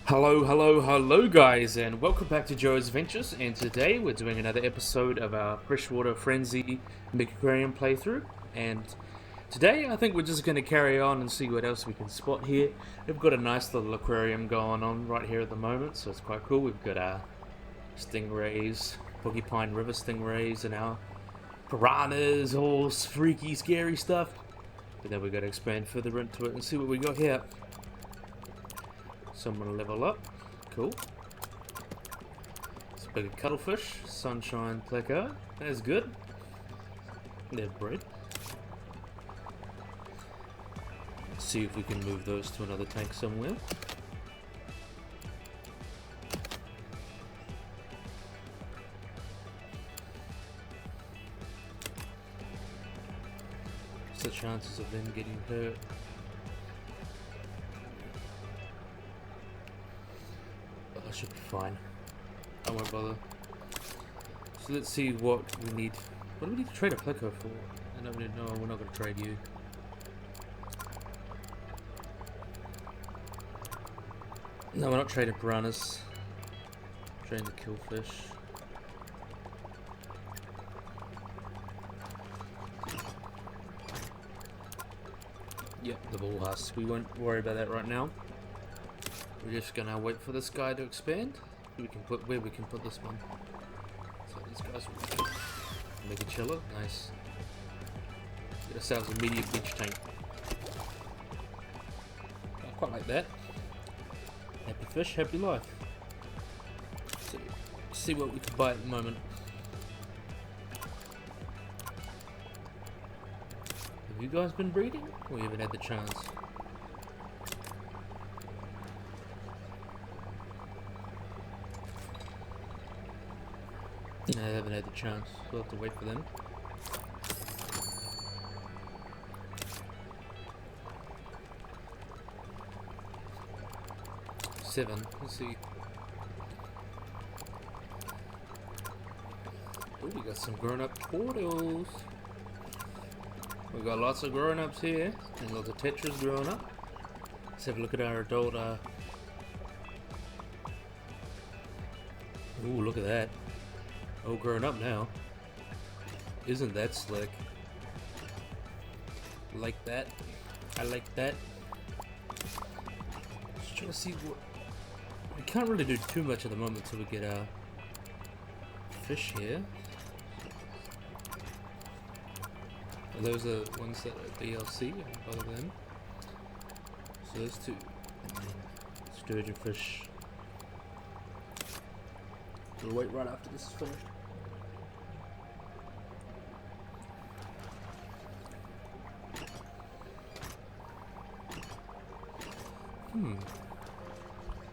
Hello guys, and welcome back to Joe's Adventures, and today we're doing another episode of our Freshwater Frenzy Megaquarium playthrough, and today I think we're just going to carry on and see what else we can spot here. We've got a nice little aquarium going on right here at the moment, so it's quite cool. We've got our stingrays, Porcupine River stingrays, and our piranhas, all freaky, scary stuff. But then we've got to expand further into it and see what we got here. So I'm going to level up. Cool. It's a bigger cuttlefish. Sunshine pleco. That's good. They're bred. Let's see if we can move those to another tank somewhere. What's the chances of them getting hurt? I should be fine. I won't bother. So let's see what we need. What do we need to trade a pleco for? I don't really know. We're not going to trade you. No, we're not trading piranhas. Trading the killfish. Yep, the bull husk. We won't worry about that right now. We're just gonna wait for this guy to expand. Where we can put this one. So these guys will make a chiller. Nice. Get ourselves a medium beach tank. I quite like that. Happy fish, happy life. So, see what we can buy at the moment. Have you guys been breeding? Or you haven't had the chance? No, I haven't had the chance. We'll have to wait for them. Seven. Let's see. Oh, we got some grown-up turtles. We got lots of grown-ups here, and lots of tetras growing up. Let's have a look at our adult. Ooh, look at that. All grown up now. Isn't that slick? Like that. I like that. Just trying to see what... We can't really do too much at the moment until we get our fish here. And those are the ones that are DLC, other than. So those two. Sturgeon fish. We'll wait right after this is finished.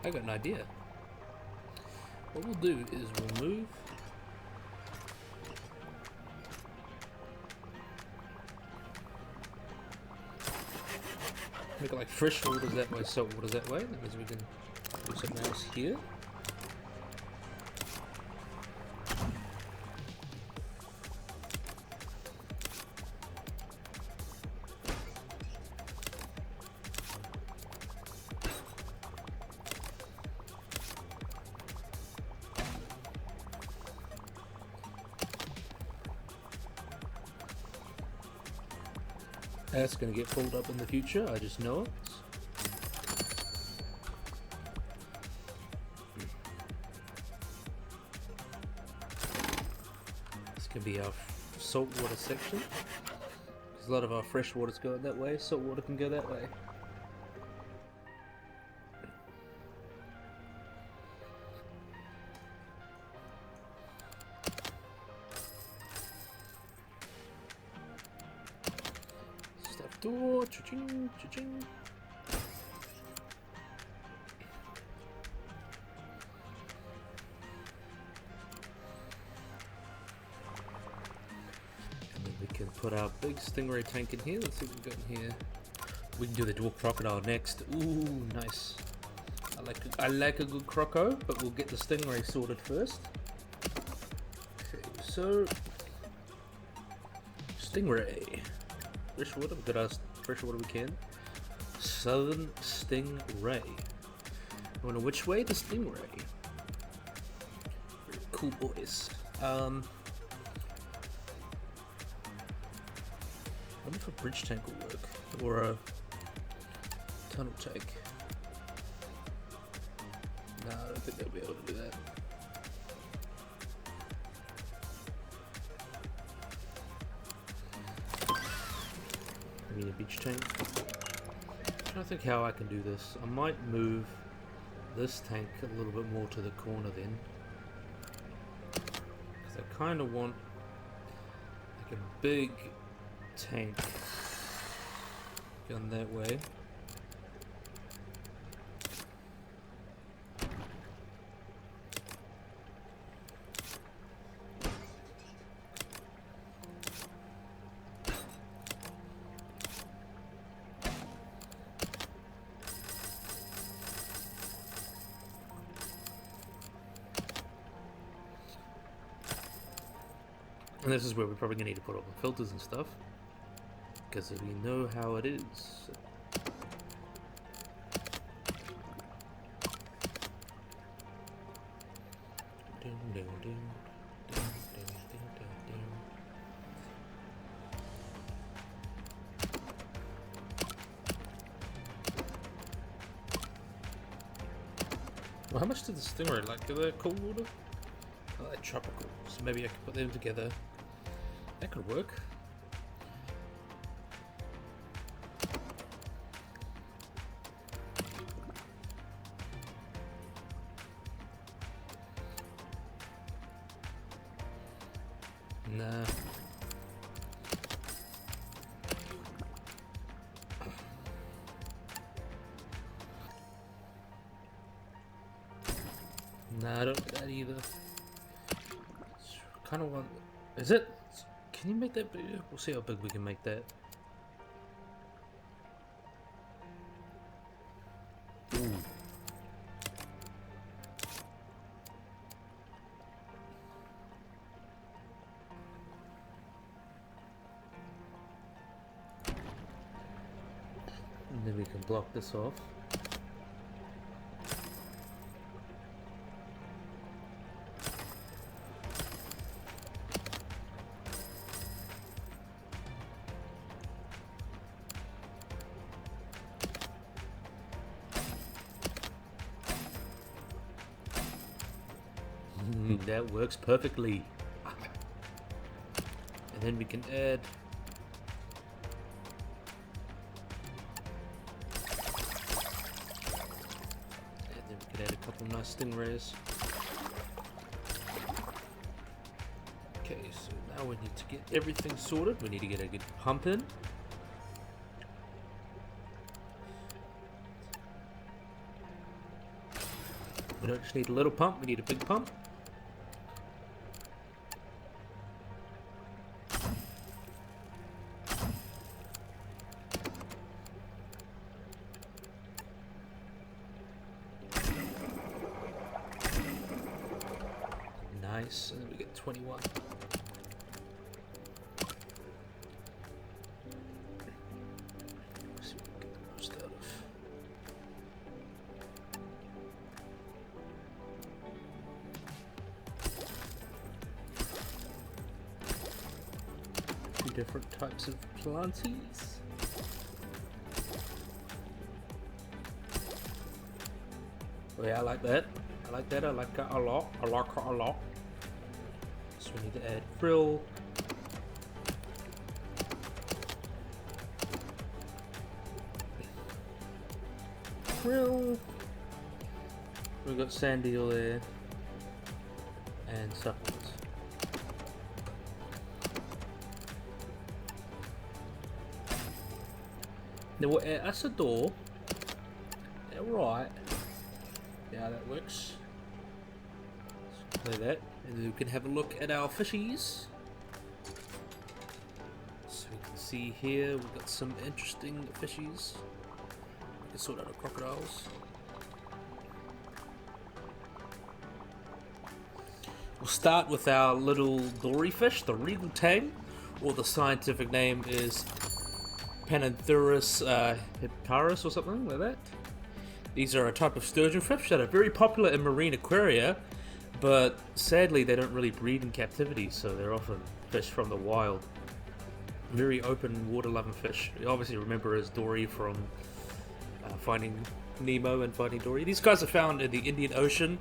I got an idea. What we'll do is we'll move make it like fresh waters that way, salt waters that way. That means we can do something else here. That's going to get pulled up in the future, I just know it. This can be our saltwater section. Because a lot of our fresh water's going that way, saltwater can go that way. Door, cha-ching, cha-ching. And then we can put our big stingray tank in here. Let's see what we've got in here. We can do the Dwarf Crocodile next. Ooh, nice. I like a good croco, but we'll get the stingray sorted first. Okay, so stingray. Freshwater, we've got our freshwater we can. Southern Stingray. I wonder which way the stingray. Very cool boys. I wonder if a bridge tank will work, or a tunnel tank. No, I don't think they'll be able to do that. I need a beach tank. I'm trying to think how I can do this. I might move this tank a little bit more to the corner then, because I kind of want like a big tank going that way. And this is where we're probably going to need to put all the filters and stuff, because we know how it is. Well, how much did the stingray like? Are they cold water? I like tropical, so maybe I could put them together. That could work. Nah. Nah, I don't do that either. Kind of want. Is it? Can you make that bigger? We'll see how big we can make that. Ooh. And then we can block this off. That works perfectly. And then we can add a couple nice stingrays. Okay, so now we need to get everything sorted. We need to get a good pump in. We don't just need a little pump, we need a big pump. Nice, and then we get 21. Let's see what we can get the most out of. Two different types of planties. Oh yeah, I like that. I like that. I like that a lot. I like it a lot. So we need to add frill. Frill. We've got sand eel there. And supplements. Now we'll add us a door. Yeah, right. Yeah, that works. Like that, and then we can have a look at our fishies. So we can see here we've got some interesting fishies. We can sort out our crocodiles. We'll start with our little dory fish, the regal tang, or the scientific name is Pananthurus hipparus or something like that. These are a type of sturgeon fish that are very popular in marine aquaria, but sadly they don't really breed in captivity, so they're often fish from the wild. Very open water loving fish. You obviously remember as Dory from Finding Nemo and Finding Dory. These guys are found in the Indian Ocean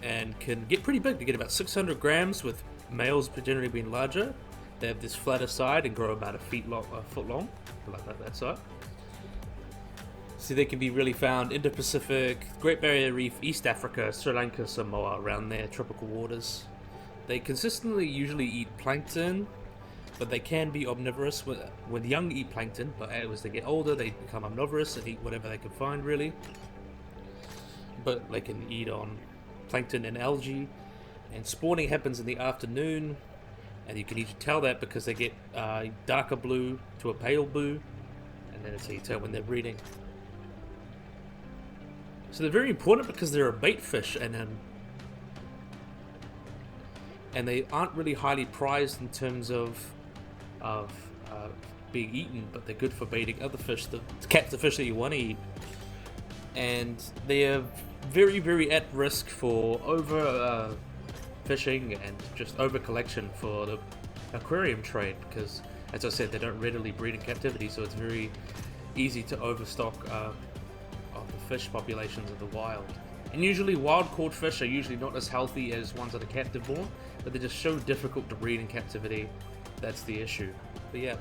and can get pretty big. They get about 600 grams, with males generally being larger. They have this flatter side and grow about a foot long, like that side. So they can be really found Indo-Pacific, Great Barrier Reef, East Africa, Sri Lanka, Samoa, around there, tropical waters. They consistently usually eat plankton, but they can be omnivorous. When young eat plankton, but as they get older they become omnivorous and eat whatever they can find really. But they can eat on plankton and algae, and spawning happens in the afternoon, and you can usually tell that because they get darker blue to a pale blue, and then it's how you tell when they're breeding. So they're very important because they're a bait fish, and they aren't really highly prized in terms of being eaten, but they're good for baiting other fish to catch the fish that you want to eat. And they are very, very at risk for over fishing and just over collection for the aquarium trade, because, as I said, they don't readily breed in captivity, so it's very easy to overstock of the fish populations of the wild. And usually wild caught fish are usually not as healthy as ones that are captive born, but they're just so difficult to breed in captivity. That's the issue. But yeah.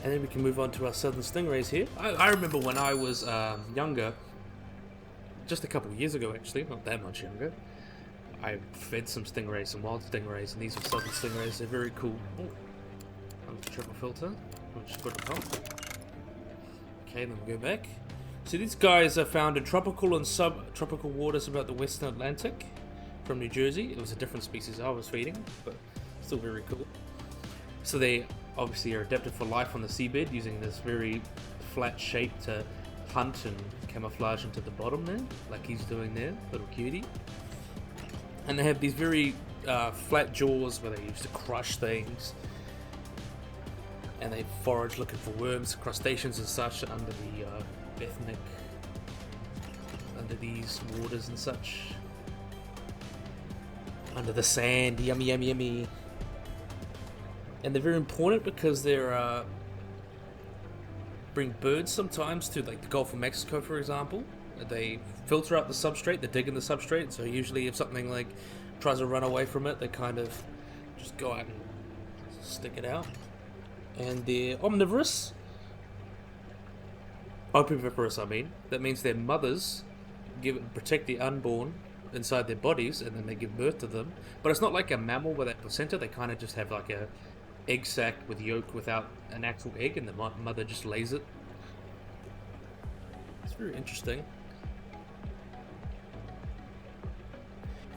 And then we can move on to our southern stingrays here. I remember when I was younger, just a couple of years ago actually, not that much younger, I fed some stingrays, some wild stingrays, and these are southern stingrays. They're very cool. Oh, I'm just triple filter. I'll just put it on. Okay, then we go back. So these guys are found in tropical and subtropical waters about the Western Atlantic from New Jersey. It was a different species I was feeding, but still very cool. So they obviously are adapted for life on the seabed, using this very flat shape to hunt and camouflage into the bottom there, like he's doing there, little cutie. And they have these very flat jaws where they used to crush things, and they forage looking for worms, crustaceans and such under the under these waters and such, under the sand. Yummy, yummy, yummy. And they're very important because they're bring birds sometimes to, like, the Gulf of Mexico, for example. They filter out the substrate, they dig in the substrate, so usually if something like tries to run away from it, they kind of just go out and stick it out. And they're omnivorous. Oviviparous, I mean. That means their mothers protect the unborn inside their bodies, and then they give birth to them. But it's not like a mammal with that placenta. They kind of just have like a egg sac with yolk without an actual egg, and the mother just lays it. It's very interesting.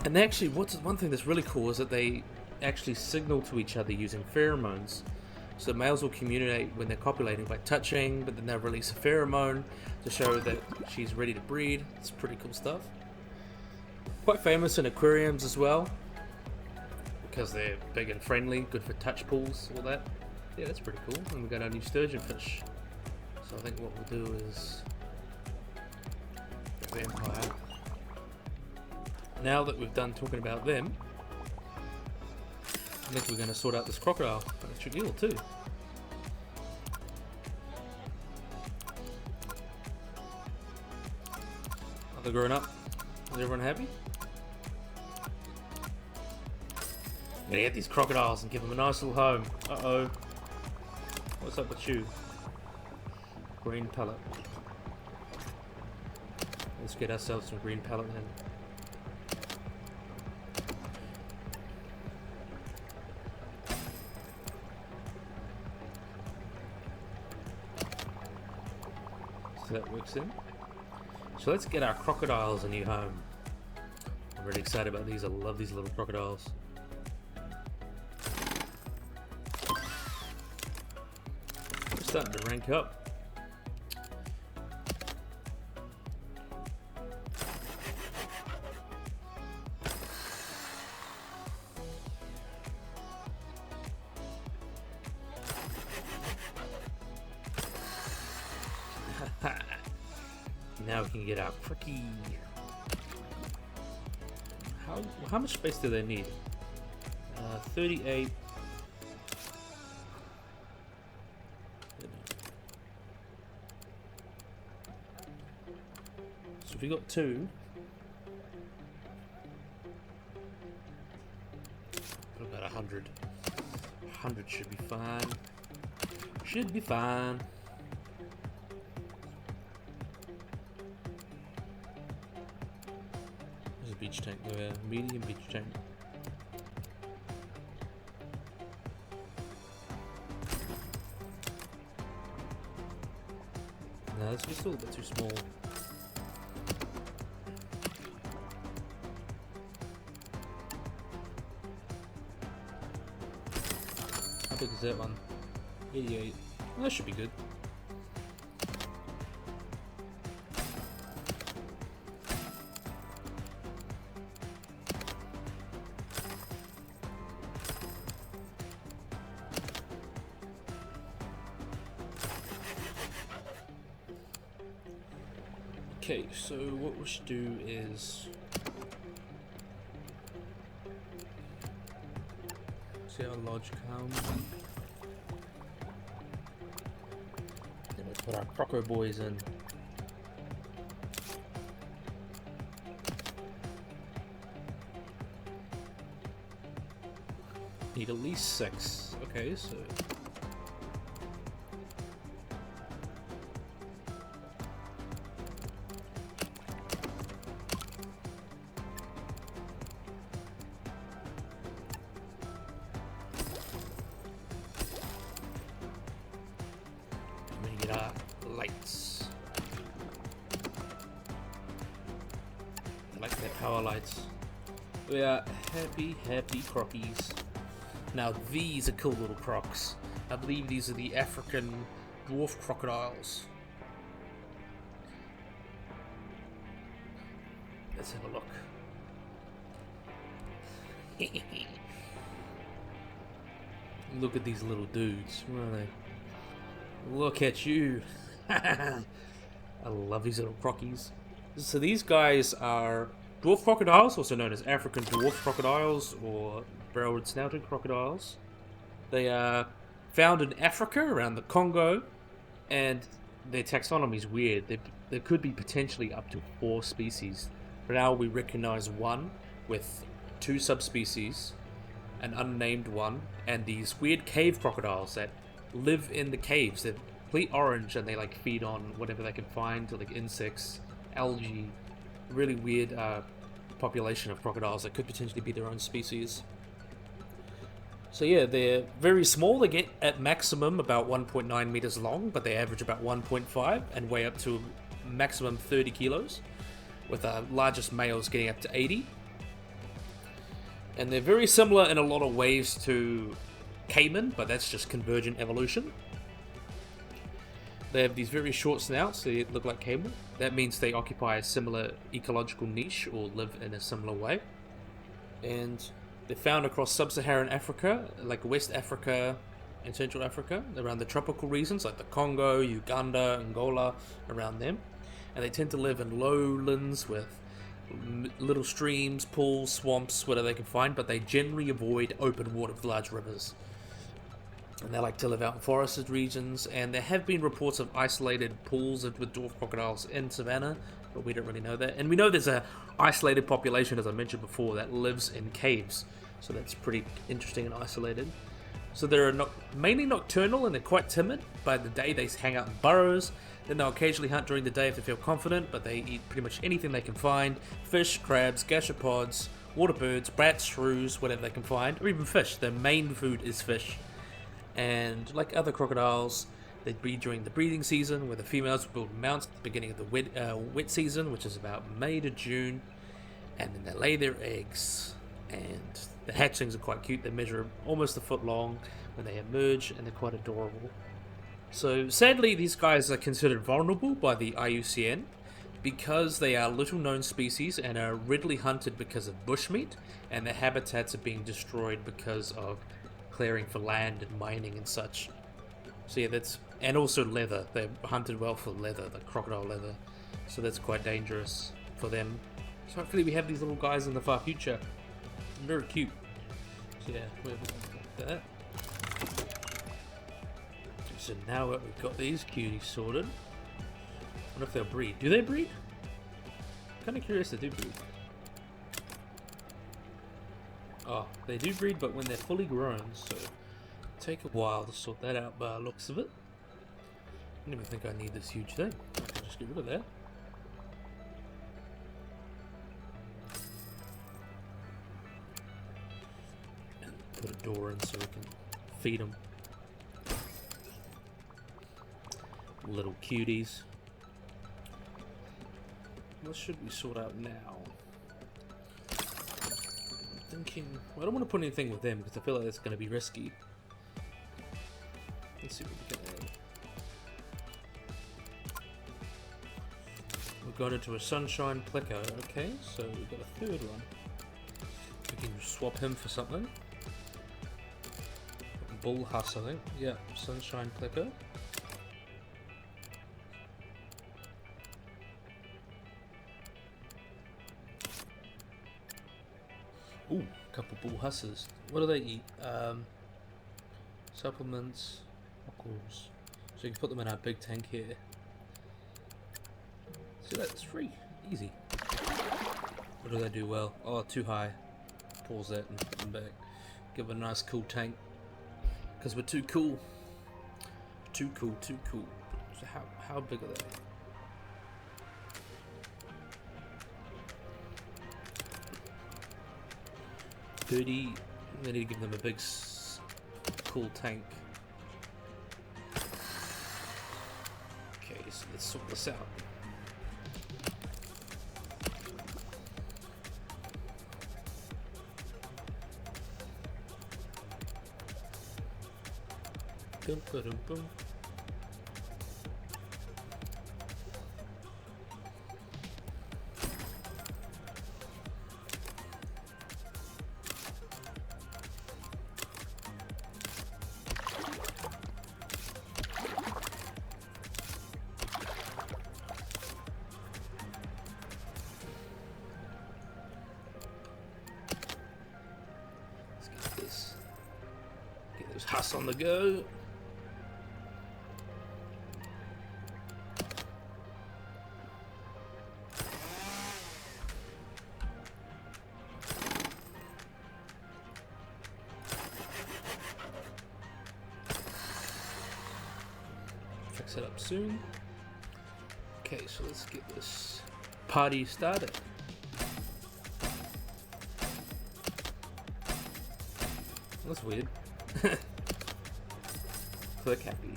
And they actually, one thing that's really cool is that they actually signal to each other using pheromones. So males will communicate when they're copulating by touching, but then they'll release a pheromone to show that she's ready to breed. It's pretty cool stuff. Quite famous in aquariums as well, because they're big and friendly, good for touch pools, all that. Yeah, that's pretty cool. And we've got our new sturgeon fish. So I think what we'll do is vampire. Now that we've done talking about them, I think we're going to sort out this crocodile. Electric eel too. Are they grown up? Is everyone happy? I'm gonna get these crocodiles and give them a nice little home. Uh-oh. What's up with you? Green pellet. Let's get ourselves some green pellet then. So that works in. So let's get our crocodiles a new home. I'm really excited about these. I love these little crocodiles. We're starting to rank up. Now now we can get our pretty... How much space do they need? 38. So if we got 2, about 100. 100 should be fine. Should be fine. There's a beach tank there. Medium beach tank. No, this is still a bit too small. How big is that one? 88. Well, that should be good. Okay, so what we should do is see how large comes. Then we put our croco boys in. Need at least 6. Okay, so lights. I like their power lights. We are happy crockies. Now these are cool little crocs. I believe these are the African dwarf crocodiles. Let's have a look. Look at these little dudes. Where are they? Look at you. I love these little crockies. So these guys are dwarf crocodiles, also known as African dwarf crocodiles or barreled snouted crocodiles. They are found in Africa around the Congo, and their taxonomy is weird. There could be potentially up to 4 species. For now we recognize 1 with 2 subspecies, an unnamed one, and these weird cave crocodiles that live in the caves. They're complete orange and they like feed on whatever they can find, like insects, algae. Really weird population of crocodiles that could potentially be their own species. So yeah, they're very small. They get at maximum about 1.9 meters long, but they average about 1.5 and weigh up to maximum 30 kilos, with the largest males getting up to 80. And they're very similar in a lot of ways to caiman, but that's just convergent evolution. They have these very short snouts, they look like caiman. That means they occupy a similar ecological niche or live in a similar way. And they're found across sub-Saharan Africa, like West Africa and Central Africa, around the tropical regions like the Congo, Uganda, Angola, around them. And they tend to live in lowlands with little streams, pools, swamps, whatever they can find, but they generally avoid open water with large rivers. And they like to live out in forested regions, and there have been reports of isolated pools with dwarf crocodiles in savannah, but we don't really know that. And we know there's a isolated population, as I mentioned before, that lives in caves, so that's pretty interesting and isolated. So they're mainly nocturnal, and they're quite timid. By the day they hang out in burrows, then they'll occasionally hunt during the day if they feel confident, but they eat pretty much anything they can find: fish, crabs, gastropods, water birds, bats, shrews, whatever they can find, or even fish. Their main food is fish. And like other crocodiles, they breed during the breeding season, where the females build mounts at the beginning of the wet season, which is about May to June, and then they lay their eggs. And the hatchlings are quite cute. They measure almost a foot long when they emerge, and they're quite adorable. So sadly, these guys are considered vulnerable by the IUCN because they are little known species and are readily hunted because of bushmeat, and their habitats are being destroyed because of clearing for land and mining and such. So yeah, and also leather. They're hunted well for leather, the crocodile leather. so that's quite dangerous for them. So hopefully we have these little guys in the far future. Very cute. So yeah, we're like that. So now that we've got these cuties sorted, I wonder if they'll breed. Do they breed? I'm kind of curious if they do breed. Oh, they do breed, but when they're fully grown, so take a while to sort that out by the looks of it. I don't even think I need this huge thing. I can just get rid of that. And put a door in so we can feed them. Little cuties. What should we sort out now? I'm thinking... Well, I don't want to put anything with them because I feel like that's going to be risky. Let's see what we can add. We've gone into a sunshine pleco. Okay, so we've got a third one. We can swap him for something. Bull Huss, I think. Yeah, sunshine pleco. Ooh, a couple bull husses. What do they eat? Supplements, cockles. So you can put them in our big tank here. See, that's free. Easy. What do they do well? Oh, too high. Pause that and put them back. Give it a nice cool tank. Because we're too cool. Too cool, too cool. So how big are they? I need to give them a big, cool tank. Okay, so let's sort this out. Boom, boom, boom. Get this huss on the go. Fix it up soon. Okay, so let's get this party started. That's weird. Click happy.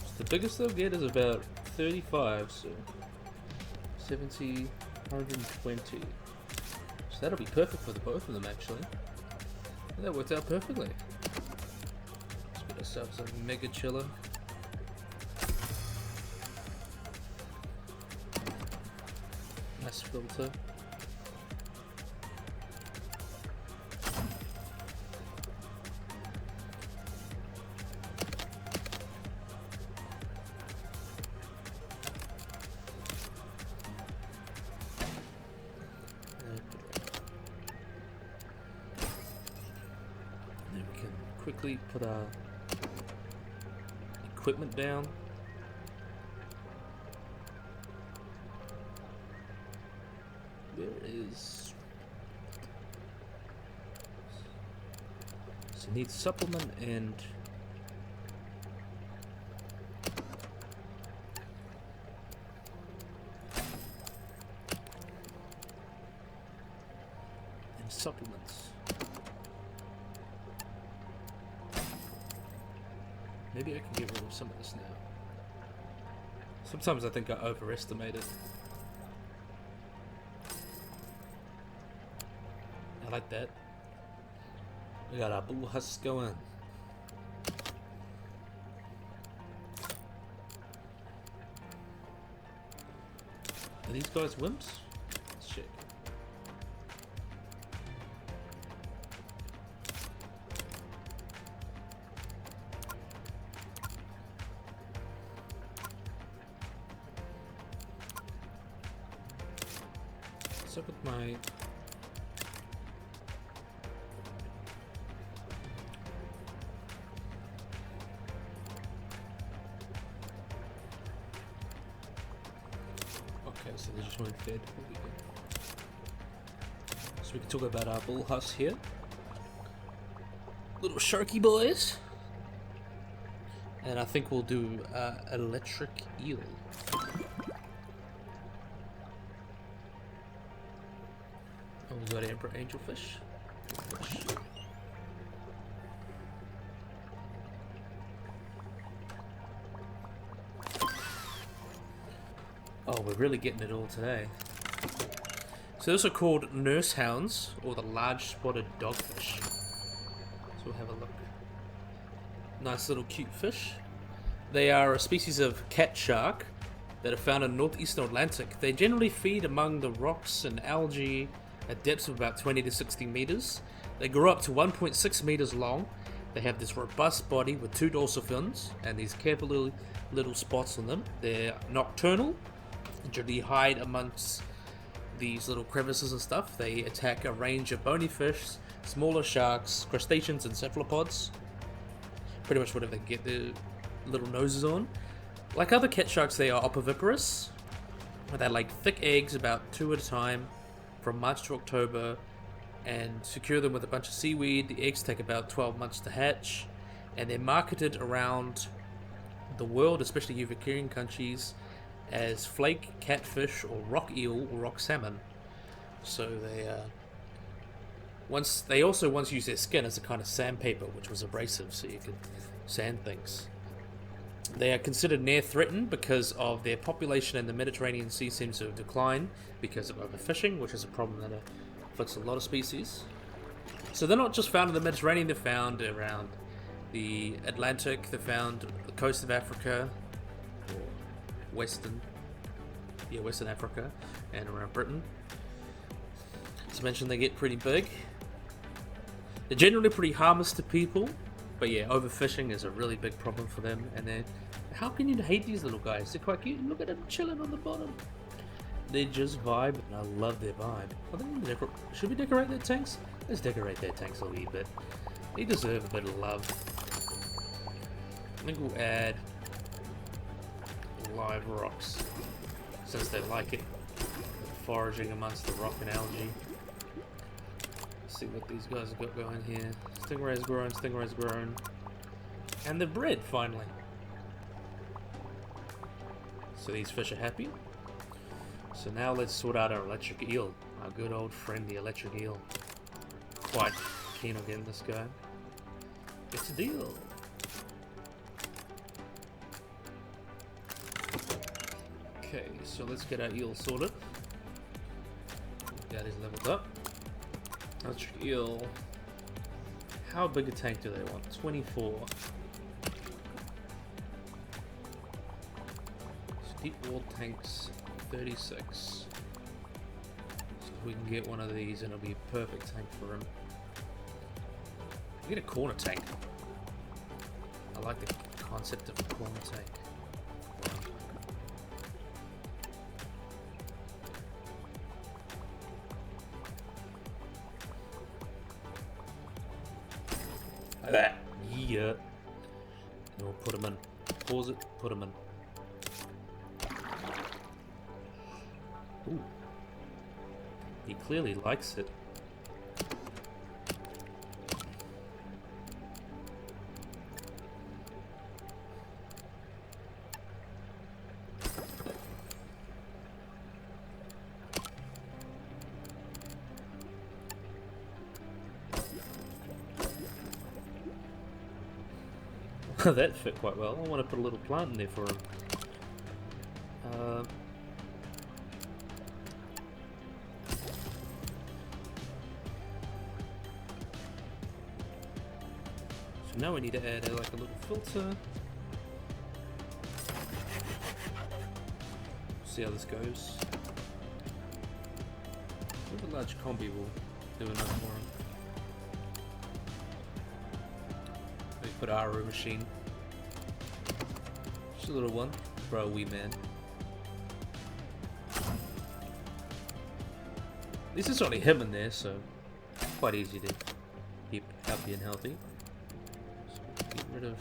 So the biggest they'll get is about 35, so 70, 120. So that'll be perfect for the both of them actually. And that worked out perfectly. Let's get ourselves a mega chiller. Nice filter. Quickly put our equipment down. Where is... So need supplement and... supplements. Maybe I can get rid of some of this now. Sometimes I think I overestimate it. I like that. We got our bull husks going. Are these guys wimps? Let's check. What's up with my... Okay, so they just weren't fed. We'll be good. So we can talk about our bull huss here. Little sharky boys. And I think we'll do electric eel. Oh, we got emperor angelfish. Oh, we're really getting it all today. So those are called nurse hounds, or the large spotted dogfish. So we'll have a look. Nice little cute fish. They are a species of cat shark that are found in northeastern Atlantic. They generally feed among the rocks and algae at depths of about 20 to 60 meters. They grow up to 1.6 meters long. They have this robust body with 2 dorsal fins and these careful little spots on them. They're nocturnal, generally hide amongst these little crevices and stuff. They attack a range of bony fish, smaller sharks, crustaceans, and cephalopods. Pretty much whatever they can get their little noses on. Like other cat sharks, they are oviviparous. They lay thick eggs about 2 at a time from March to October and secure them with a bunch of seaweed. The eggs take about 12 months to hatch, and they're marketed around the world, especially European countries, as flake catfish or rock eel or rock salmon. So they also once used their skin as a kind of sandpaper, which was abrasive, so you could sand things. They are considered near threatened because of their population in the Mediterranean Sea seems to have declined because of overfishing, which is a problem that afflicts a lot of species. So they're not just found in the Mediterranean, they're found around the Atlantic, they're found the coast of Africa, or Western Africa, and around Britain. As mentioned, they get pretty big. They're generally pretty harmless to people, but yeah, overfishing is a really big problem for them. And then, how can you hate these little guys? They're quite cute. Look at them chilling on the bottom. They just vibe, and I love their vibe. I think should we decorate their tanks? Let's decorate their tanks a wee bit. They deserve a bit of love. I think we'll add live rocks, since they like it. Foraging amongst the rock and algae. See what these guys have got going here. Stingray's grown. And they're bred, finally. So these fish are happy. So now let's sort out our electric eel. Our good old friend, the electric eel. Quite keen on getting this guy. It's a deal. Okay, so let's get our eel sorted. That is leveled up. Electric eel. How big a tank do they want? 24. Deep wall tanks, 36. So we can get one of these and it'll be a perfect tank for him. Get a corner tank. I like the concept of a corner tank. Like that. Yeah. And we'll put them in. Pause it, put them in. Ooh. He clearly likes it. That fit quite well. I want to put a little plant in there for him. So now we need to add like a little filter. See how this goes. With a large combi will do enough for him. Put our machine. Just a little one for our wee man. At least it's only him in there, so quite easy to keep happy and healthy. So get rid of...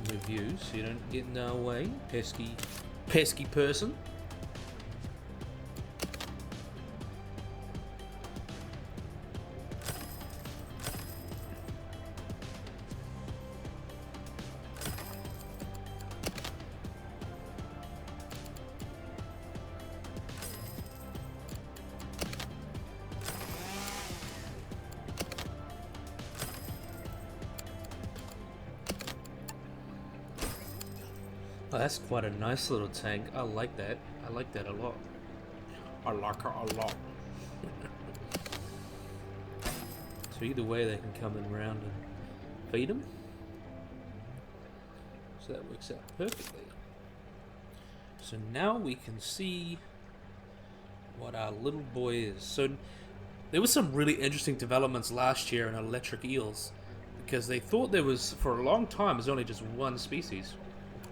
reviews so you don't get in our way, pesky person. Oh, that's quite a nice little tank. I like that. I like that a lot. I like her a lot. So either way, they can come in around and feed them. So that works out perfectly. So now we can see what our little boy is. So there was some really interesting developments last year in electric eels, because they thought there was, for a long time, there's only just one species.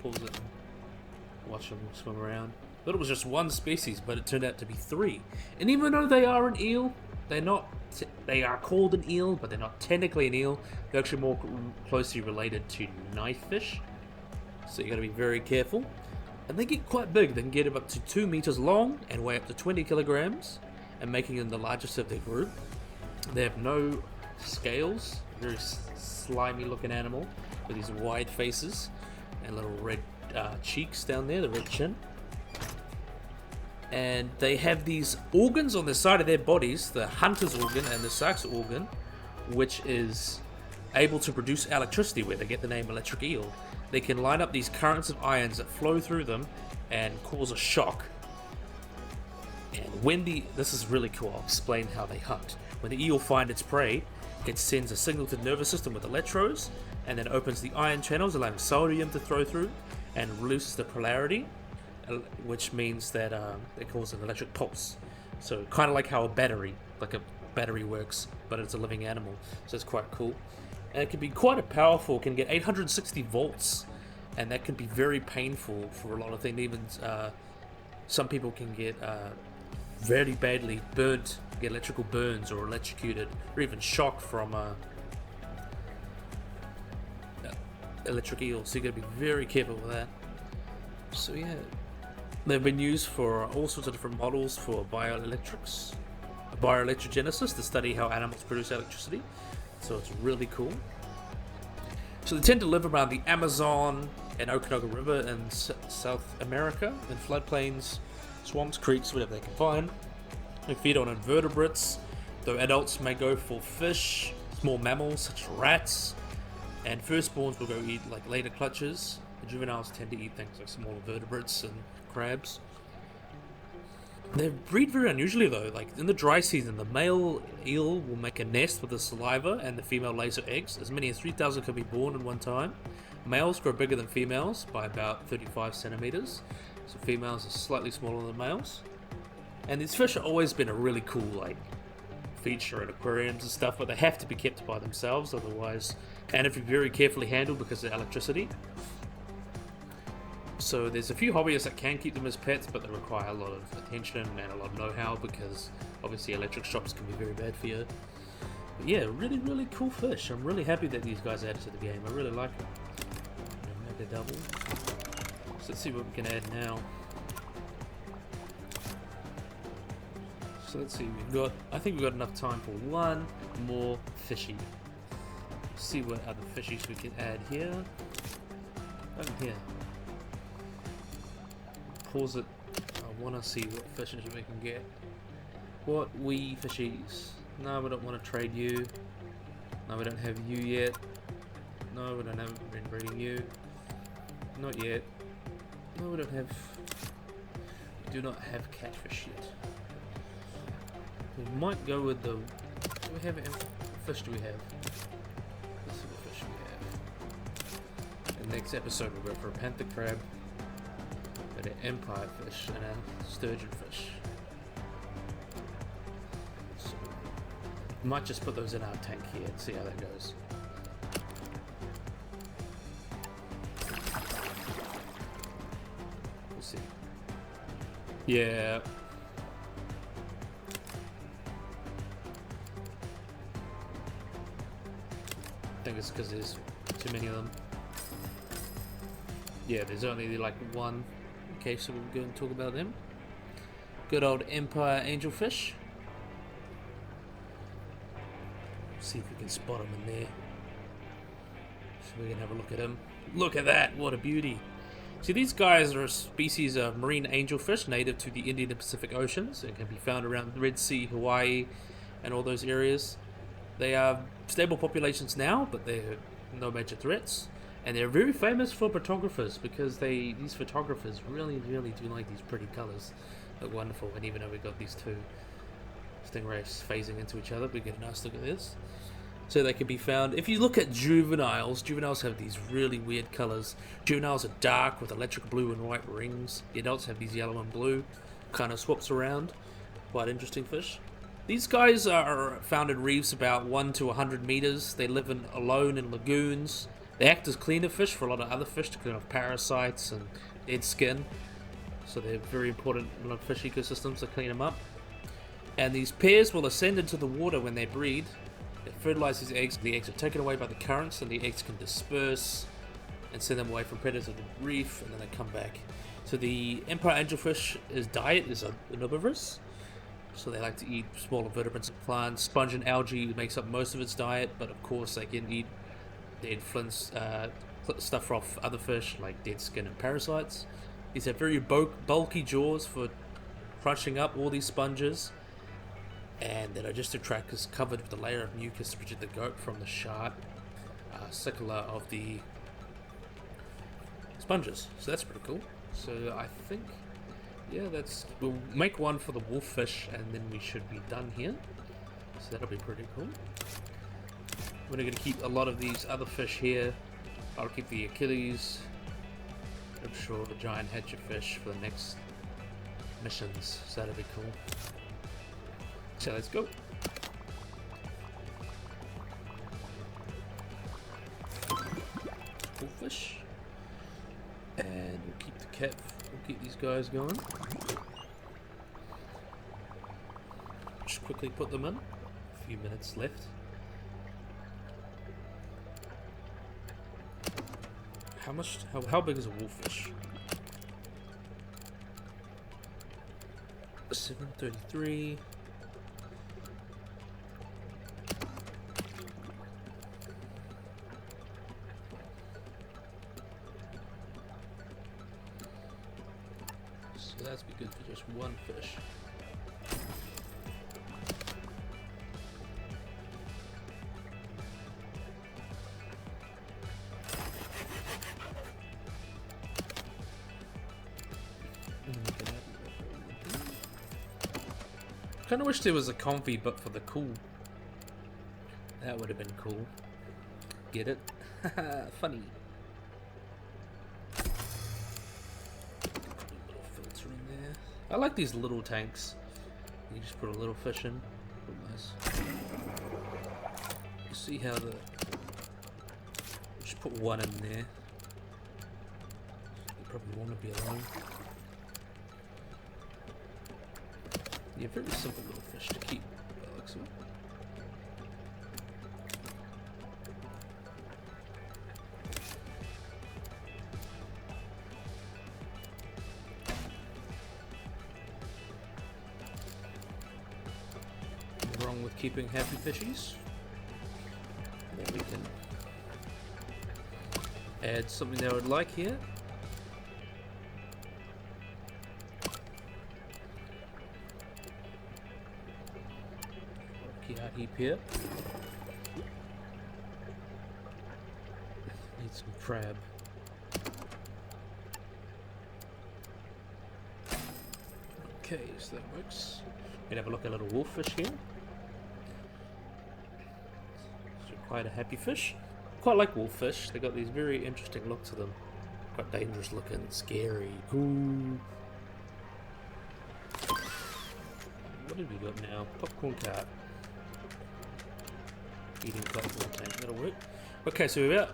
Pulls it and watch them swim around. Thought it was just one species, but it turned out to be 3. And even though they are an eel, they're not. They are called an eel, but they're not technically an eel. They're actually more closely related to knifefish. So you got to be very careful. And they get quite big. They can get up to 2 meters long and weigh up to 20 kilograms, and making them the largest of their group. They have no scales. Very slimy looking animal with these wide faces and little red cheeks down there, the red chin. And they have these organs on the side of their bodies, the hunter's organ and the sark's organ, which is able to produce electricity, where they get the name electric eel. They can line up these currents of ions that flow through them and cause a shock. And when this is really cool, I'll explain how they hunt. When the eel finds its prey, it sends a signal to the nervous system with electrodes, and then opens the ion channels, allowing sodium to throw through, and releases the polarity, which means that it causes an electric pulse. So kind of like how a battery works, but it's a living animal. So it's quite cool. And it can be quite powerful. It can get 860 volts, and that can be very painful for a lot of things. Even some people can get very badly burnt, get electrical burns or electrocuted, or even shocked from electric eel. So you got to be very careful with that. So yeah, they've been used for all sorts of different models for bioelectrogenesis, to study how animals produce electricity. So it's really cool. So they tend to live around the Amazon and Okanagan River in South America, in floodplains, swamps, creeks, whatever they can find. They feed on invertebrates, though adults may go for fish, small mammals such as rats, and firstborns will go eat like later clutches. The juveniles tend to eat things like small invertebrates and crabs. They breed very unusually though. Like in the dry season, the male eel will make a nest with the saliva, and the female lays her eggs. As many as 3,000 can be born at one time. Males grow bigger than females by about 35 centimeters. So females are slightly smaller than males. And these fish have always been a really cool feature at aquariums and stuff, but they have to be kept by themselves otherwise, and if you're very carefully handled because of electricity. So there's a few hobbyists that can keep them as pets, but they require a lot of attention and a lot of know-how, because obviously electric shocks can be very bad for you. But yeah, really cool fish. I'm really happy that these guys added to the game. I really like them. Mega double. So let's see what we can add now. So let's see, I think we've got enough time for one more fishy. Let's see what other fishies we can add here. Over here. Pause it. I want to see what fishes we can get. What wee fishies? No, we don't want to trade you. No, we don't have you yet. No, we don't have been breeding you. Not yet. No, we don't have. We do not have catfish yet. We might go with the. Do we have any fish? Do we have? Let's see what fish we have. In the next episode, we'll go for a panther crab. Got an empire fish and a sturgeon fish. So, might just put those in our tank here and see how that goes. We'll see. Yeah. I think it's because there's too many of them. Yeah, there's only like one. Okay, so we'll go and talk about them. Good old Empire Angelfish. See if we can spot him in there. So we can have a look at him. Look at that! What a beauty! See, these guys are a species of marine angelfish native to the Indian and Pacific Oceans and can be found around the Red Sea, Hawaii, and all those areas. They are stable populations now, but they're no major threats. And they're very famous for photographers because these photographers really do like these pretty colors. Look wonderful. And even though we've got these two stingrays phasing into each other, we get a nice look at this. So they can be found. If you look at juveniles have these really weird colors. Juveniles are dark with electric blue and white rings. The adults have these yellow and blue. Kind of swaps around. Quite interesting fish. These guys are found in reefs about 1 to 100 meters. They live alone in lagoons. They act as cleaner fish for a lot of other fish to clean off parasites and dead skin. So they're very important in fish ecosystems to clean them up. And these pairs will ascend into the water when they breed. They fertilize these eggs. The eggs are taken away by the currents and the eggs can disperse and send them away from predators of the reef, and then they come back. So the Empire Angelfish's diet is omnivorous. So they like to eat smaller vertebrates and plants. Sponge and algae makes up most of its diet, but of course they can eat dead flints, stuff off other fish like dead skin and parasites. These have very bulky jaws for crushing up all these sponges, and their digestive tract is covered with a layer of mucus to protect the goat from the sharp sicula of the sponges. So that's pretty cool. So I think, yeah, we'll make one for the wolffish and then we should be done here. So that'll be pretty cool. We're going to keep a lot of these other fish here. I'll keep the Achilles. I'm sure the giant hatchetfish for the next missions. So that'll be cool. So let's go. Wolffish. And we'll keep the cat. We'll keep these guys going. Just quickly put them in. A few minutes left. How big is a wolffish? 733. So that's be good for just one fish. Kinda wish there was a comfy but for the cool. That would have been cool. Get it? Funny. Little filter in there. I like these little tanks. You just put a little fish in. Nice. You see how just put one in there. You probably want to be alone. Yeah, very simple little fish to keep, by the looks of it. Nothing wrong with keeping happy fishies. Then we can add something they would like here. Heap here. Need some crab. Okay, so that works. We can have a look at a little wolffish here. It's quite a happy fish. Quite like wolffish. They got these very interesting look to them. Quite dangerous looking, scary, cool. What have we got now? Popcorn cart. Eating popcorn tank, that'll work. Okay, so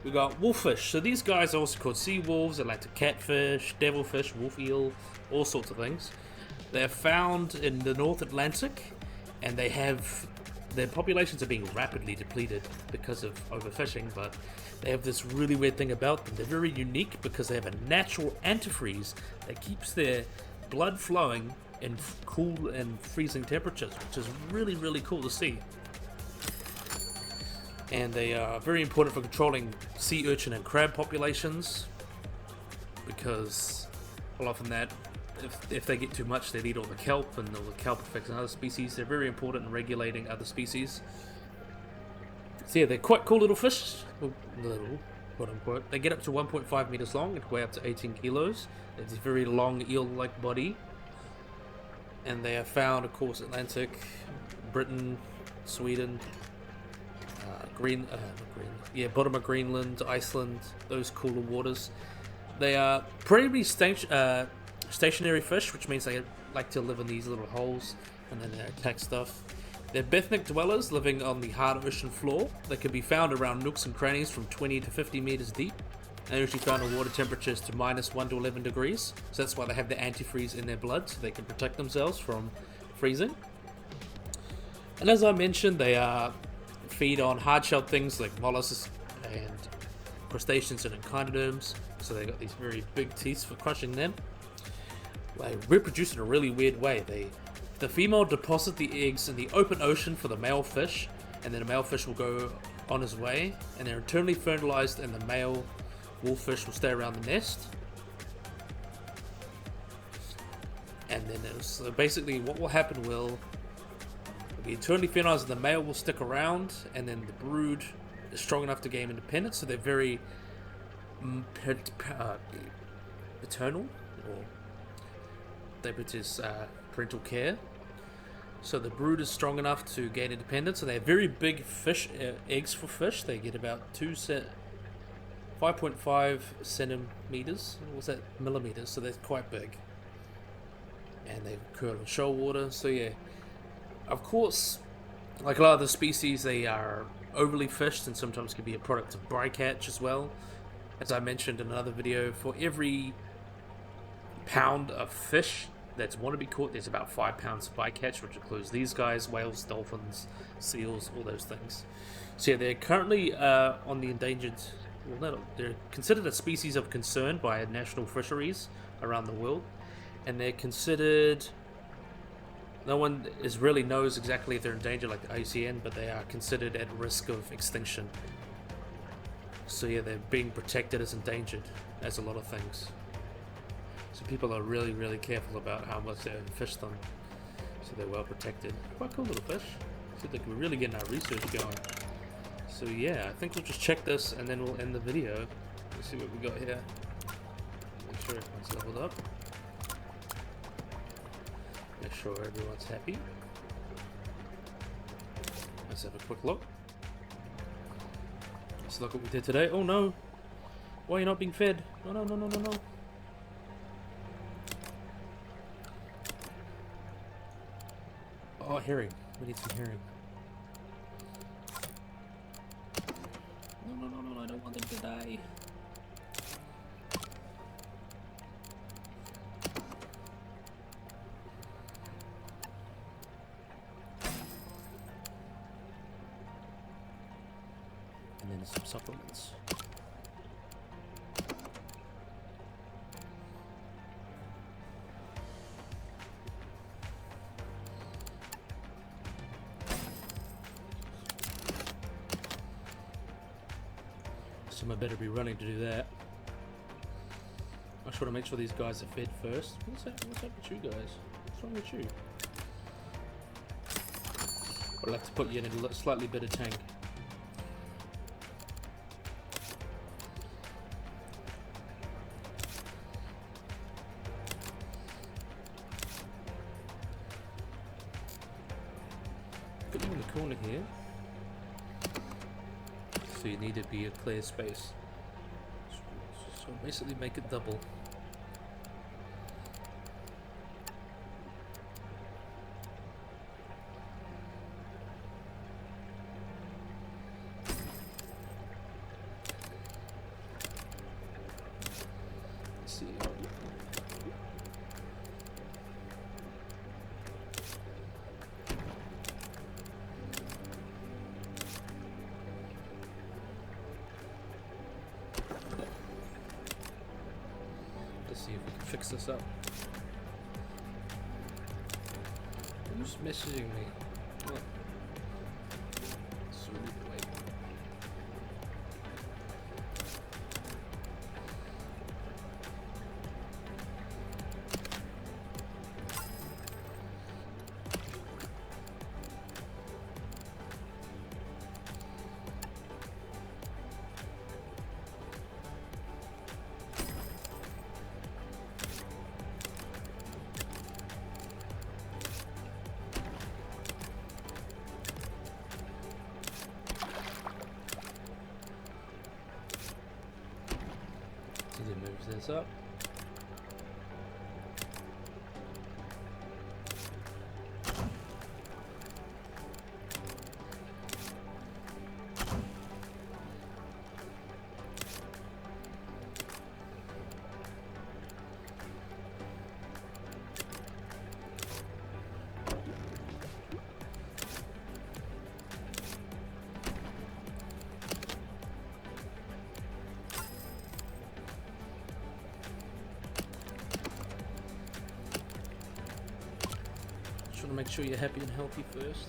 we got wolffish. So these guys are also called sea wolves, Atlantic catfish, devilfish, wolf eel, all sorts of things. They're found in the North Atlantic, and their populations are being rapidly depleted because of overfishing, but they have this really weird thing about them. They're very unique because they have a natural antifreeze that keeps their blood flowing in cool and freezing temperatures, which is really, really cool to see. And they are very important for controlling sea urchin and crab populations, because often that if they get too much, they eat all the kelp, and all the kelp affects other species. They're very important in regulating other species. So yeah, they're quite cool little fish. Well, little, quote unquote. They get up to 1.5 meters long and weigh up to 18 kilos. They have this very long eel-like body. And they are found, of course, Atlantic, Britain, Sweden, bottom of Greenland, Iceland, those cooler waters. They are pretty stationary fish, which means they like to live in these little holes and then they attack stuff. They're benthic dwellers living on the hard ocean floor. They can be found around nooks and crannies from 20 to 50 meters deep. They're usually found at water temperatures to -1 to 11 degrees. So that's why they have the antifreeze in their blood, so they can protect themselves from freezing. And as I mentioned, they feed on hard-shelled things like mollusks and crustaceans and echinoderms. So they got these very big teeth for crushing them. They reproduce in a really weird way. The female deposit the eggs in the open ocean for the male fish, and then the male fish will go on his way, and they're internally fertilized, and the male wolffish will stay around the nest. And then so basically what will happen will be internally fertilized, and the male will stick around, and then the brood is strong enough to gain independence, so they're very paternal, or they produce parental care. So the brood is strong enough to gain independence, and they have very big fish eggs for fish. They get about 5.5 centimeters. What was that? Millimeters. So they're quite big, and they occur in shoal water. So yeah, of course, like a lot of the species, they are overly fished and sometimes can be a product of bycatch as well. As I mentioned in another video, for every pound of fish that's want to be caught, there's about 5 pounds of bycatch, which includes these guys, whales, dolphins, seals, all those things. So yeah, they're currently on the endangered, they're considered a species of concern by national fisheries around the world, and they're considered, no one really knows exactly if they're endangered like the IUCN, but they are considered at risk of extinction. So yeah, they're being protected as endangered, as a lot of things. So people are really, really careful about how much they fish them, so they're well protected. Quite cool little fish. So they can really get our research going. So yeah, I think we'll just check this and then we'll end the video. Let's see what we got here. Make sure everyone's leveled up. Make sure everyone's happy. Let's have a quick look. Let's look what we did today. Oh no! Why are you not being fed? No, no, no, no, no, no. Oh, herring. We need some herring. No, no, no, no, I don't want them to die. And then some supplements. So I better be running to do that. I just want to make sure these guys are fed first. What's up with you guys? What's wrong with you? I'll have to put you in a slightly better tank. Put you in the corner here. So you need to be a clear space. So Basically make it double. Let's see. See if we can fix this up. Who's messaging me? What? Sorry, wait. Moves this up. Just want to make sure you're happy and healthy first.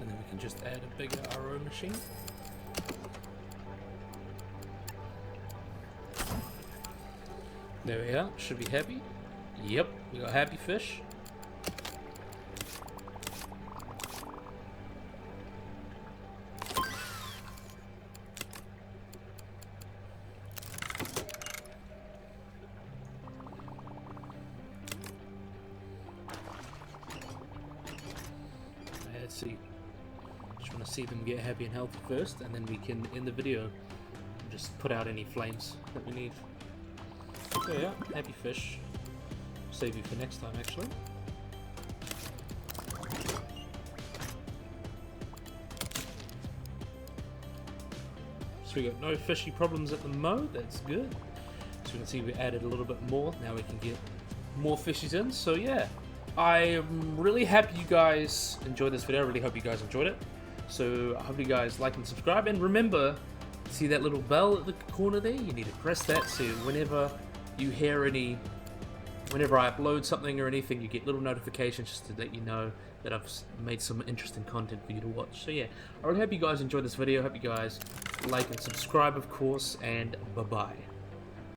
And then we can just add a bigger RO machine. There we are, should be happy. Yep, we got happy fish. Let's see. Just want to see them get happy and healthy first, and then we can end the video and just put out any flames that we need. So yeah, happy fish. Save you for next time, actually. So we got no fishy problems at the mo, that's good. So you can see we added a little bit more, now we can get more fishies in. So yeah, I'm really happy you guys enjoyed this video. I really hope you guys enjoyed it. So I hope you guys like and subscribe, and remember, see that little bell at the corner there? You need to press that so whenever you hear whenever I upload something or anything, you get little notifications just to let you know that I've made some interesting content for you to watch. So yeah, I really hope you guys enjoyed this video. I hope you guys like and subscribe, of course, and bye-bye.